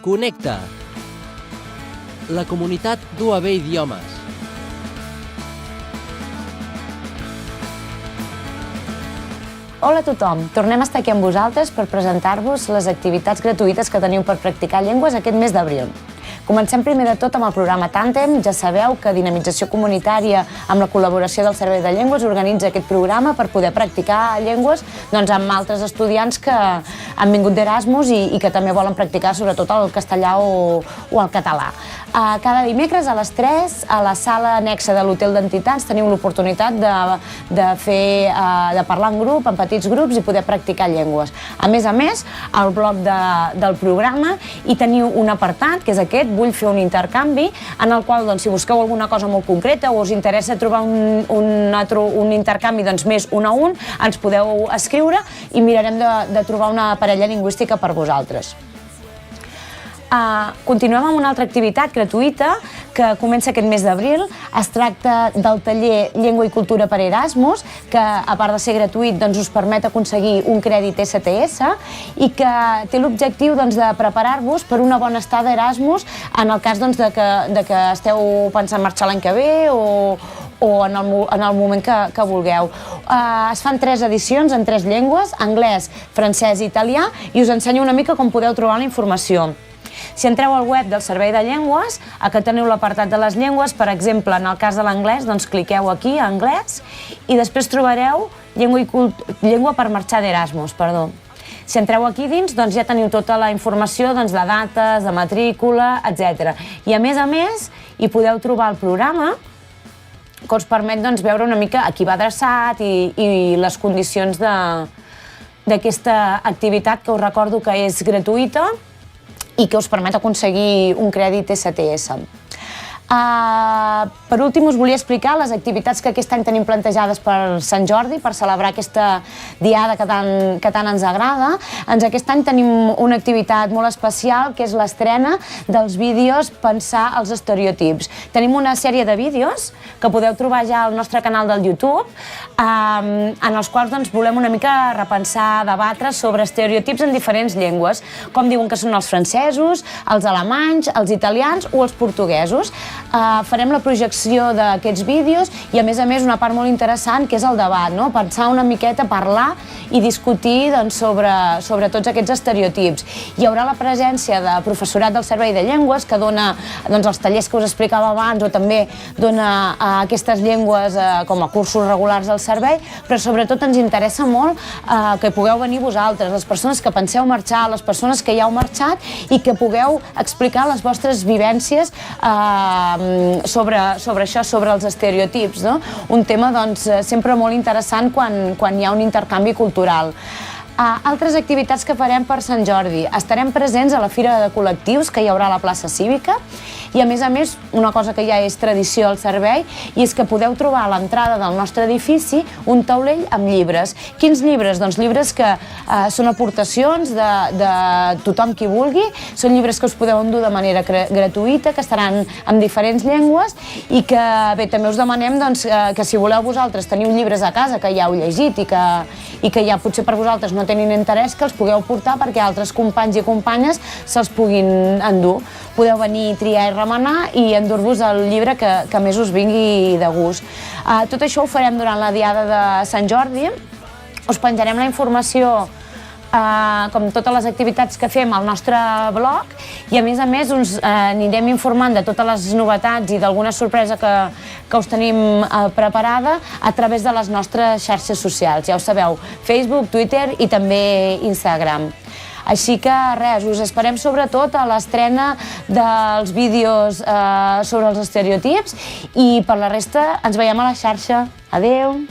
Connecta. La comunitat d'UAB Idiomes. Hola a tothom, tornem a estar aquí amb vosaltres per presentar-vos les activitats gratuïtes que teniu per practicar llengües aquest mes d'abril. Comencem primer de tot amb el programa Tàndem. Ja sabeu que Dinamització Comunitària, amb la col·laboració del Servei de Llengües, organitza aquest programa per poder practicar llengües amb altres estudiants que han vingut d'Erasmus i que també volen practicar sobretot el castellà o el català. Cada dimecres a les 3, a la sala anexa de l'Hotel d'Entitats, teniu l'oportunitat de parlar en grup, en petits grups, i poder practicar llengües. A més, al blog del programa hi teniu un apartat, que és aquest, Vull fer un intercanvi, en el qual, si busqueu alguna cosa molt concreta o us interessa trobar un intercanvi més un a un, ens podeu escriure i mirarem de trobar una parella lingüística per vosaltres. Continuem amb una altra activitat gratuïta que comença aquest mes d'abril. Es tracta del taller Llengua i Cultura per Erasmus, que a part de ser gratuït us permet aconseguir un crèdit STS i que té l'objectiu de preparar-vos per una bona estada Erasmus en el cas de que esteu pensant marxar l'any que ve o en el moment que vulgueu. Es fan 3 edicions en 3 llengües, anglès, francès i italià, i us ensenyo una mica com podeu trobar la informació. Si entreu al web del Servei de Llengües, aquí teniu l'apartat de les llengües. Per exemple, en el cas de l'anglès, cliqueu aquí, anglès, i després trobareu llengua per marxar d'Erasmus, Si entreu aquí dins, ja teniu tota la informació de dates, de matrícula, etc. I a més, hi podeu trobar el programa, que us permet veure una mica a qui va adreçat i les condicions d'aquesta activitat, que us recordo que és gratuïta i que us permet aconseguir un crèdit STS. Per últim, us volia explicar les activitats que aquest any tenim plantejades per Sant Jordi, per celebrar aquesta diada que tant ens agrada. Aquest any tenim una activitat molt especial, que és l'estrena dels vídeos Pensar els estereotips. Tenim una sèrie de vídeos que podeu trobar ja al nostre canal del YouTube, en els quals volem una mica repensar, debatre sobre estereotips en diferents llengües, com diuen que són els francesos, els alemanys, els italians o els portuguesos. Farem la projecció d'aquests vídeos i, a més, una part molt interessant, que és el debat, pensar una miqueta, parlar i discutir sobre tots aquests estereotips. Hi haurà la presència de professorat del Servei de Llengües, que dona els tallers que us explicava abans, o també dona aquestes llengües com a cursos regulars del servei, però sobretot ens interessa molt que pugueu venir vosaltres, les persones que penseu marxar, les persones que ja heu marxat, i que pugueu explicar les vostres vivències sobre això, sobre els estereotips. Un tema sempre molt interessant quan hi ha un intercanvi cultural. Altres activitats que farem per Sant Jordi. Estarem presents a la Fira de Col·lectius, que hi haurà a la plaça Cívica, i, a més, una cosa que ja és tradició al servei, i és que podeu trobar a l'entrada del nostre edifici un taulell amb llibres. Quins llibres? Doncs llibres que són aportacions de tothom qui vulgui, són llibres que us podeu endur de manera gratuïta, que estaran en diferents llengües, i que, bé, també us demanem que si voleu vosaltres teniu llibres a casa que ja heu llegit i que ja potser per vosaltres no tenen interès, que els pugueu portar perquè altres companys i companyes se'ls puguin endur. Podeu venir, triar i remenar i endur-vos el llibre que més us vingui de gust. Tot això ho farem durant la diada de Sant Jordi. Us penjarem la informació, com totes les activitats que fem, al nostre blog, i, a més, us anirem informant de totes les novetats i d'alguna sorpresa que us tenim preparada a través de les nostres xarxes socials. Ja ho sabeu, Facebook, Twitter i també Instagram. Així que res, us esperem sobretot a l'estrena dels vídeos sobre els estereotips, i per la resta ens veiem a la xarxa. Adeu!